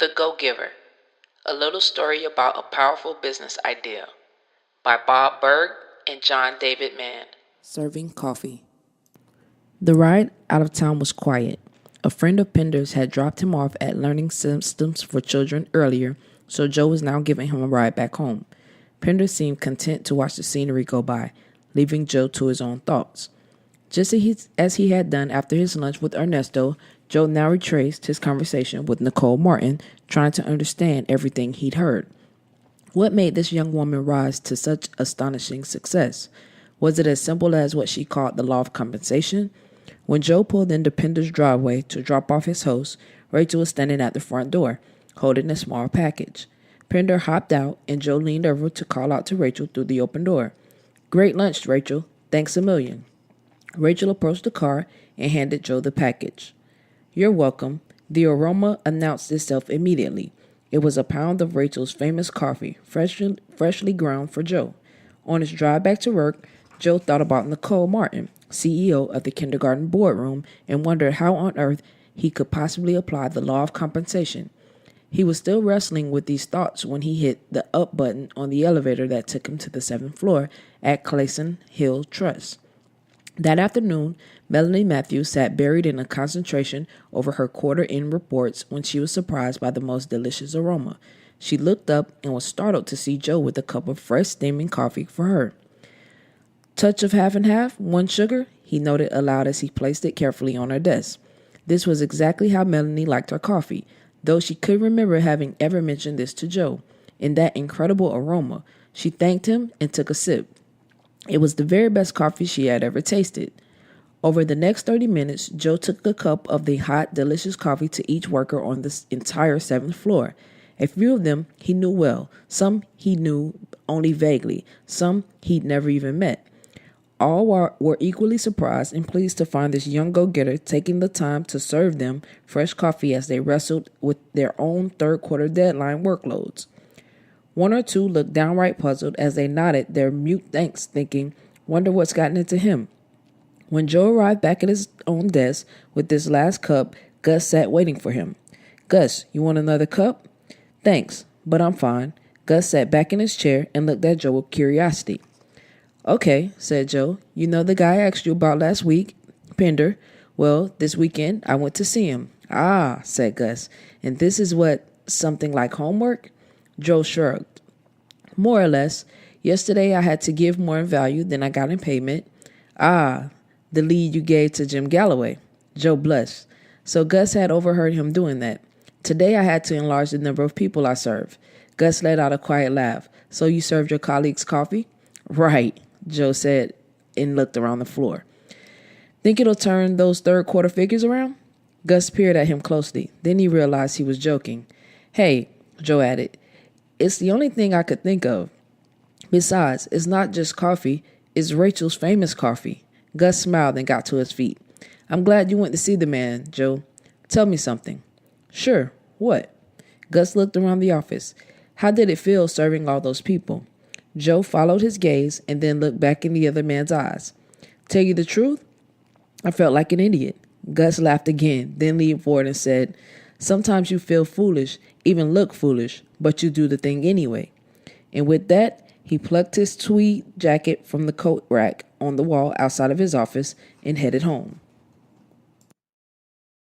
The Go-Giver, a little story about a powerful business idea by Bob Burg and John David Mann. Serving coffee. The ride out of town was quiet. A friend of Pender's had dropped him off at Learning Systems for Children earlier, so Joe was now giving him a ride back home. Pender seemed content to watch the scenery go by, leaving Joe to his own thoughts. Just as he had done after his lunch with Ernesto, Joe now retraced his conversation with Nicole Martin, trying to understand everything he'd heard. What made this young woman rise to such astonishing success? Was it as simple as what she called the law of compensation? When Joe pulled into Pender's driveway to drop off his host, Rachel was standing at the front door, holding a small package. Pender hopped out, and Joe leaned over to call out to Rachel through the open door. "Great lunch, Rachel. Thanks a million." Rachel approached the car and handed Joe the package. "You're welcome." The aroma announced itself immediately. It was a pound of Rachel's famous coffee, freshly ground for Joe. On his drive back to work, Joe thought about Nicole Martin, CEO of the kindergarten boardroom, and wondered how on earth he could possibly apply the law of compensation. He was still wrestling with these thoughts when he hit the up button on the elevator that took him to the 7th floor at Clayson Hill Trust. That afternoon, Melanie Matthews sat buried in a concentration over her quarter-end reports when she was surprised by the most delicious aroma. She looked up and was startled to see Joe with a cup of fresh steaming coffee for her. "Touch of half and half, 1 sugar," he noted aloud as he placed it carefully on her desk. This was exactly how Melanie liked her coffee, though she couldn't remember having ever mentioned this to Joe. In that incredible aroma, she thanked him and took a sip. It was the very best coffee she had ever tasted. Over the next 30 minutes, Joe took a cup of the hot, delicious coffee to each worker on the entire 7th floor. A few of them he knew well, some he knew only vaguely, some he'd never even met. All were equally surprised and pleased to find this young go-getter taking the time to serve them fresh coffee as they wrestled with their own third-quarter deadline workloads. One or two looked downright puzzled as they nodded their mute thanks, thinking, "Wonder what's gotten into him." When Joe arrived back at his own desk with this last cup, Gus sat waiting for him. "Gus, you want another cup?" "Thanks, but I'm fine." Gus sat back in his chair and looked at Joe with curiosity. "Okay," said Joe. "You know the guy I asked you about last week, Pender? Well, this weekend I went to see him." "Ah," said Gus. "And this is what, something like homework?" Joe shrugged. "More or less. Yesterday I had to give more in value than I got in payment." "Ah, the lead you gave to Jim Galloway." Joe blushed. So Gus had overheard him doing that. "Today I had to enlarge the number of people I serve." Gus let out a quiet laugh. "So you served your colleagues coffee?" "Right," Joe said and looked around the floor. "Think it'll turn those third-quarter figures around?" Gus peered at him closely. Then he realized he was joking. "Hey," Joe added, "it's the only thing I could think of. Besides, it's not just coffee, it's Rachel's famous coffee." Gus smiled and got to his feet. "I'm glad you went to see the man, Joe. Tell me something." "Sure. What?" Gus looked around the office. "How did it feel serving all those people?" Joe followed his gaze and then looked back in the other man's eyes. "Tell you the truth, I felt like an idiot." Gus laughed again, then leaned forward and said, "Sometimes you feel foolish, even look foolish, but you do the thing anyway." And with that, he plucked his tweed jacket from the coat rack on the wall outside of his office and headed home.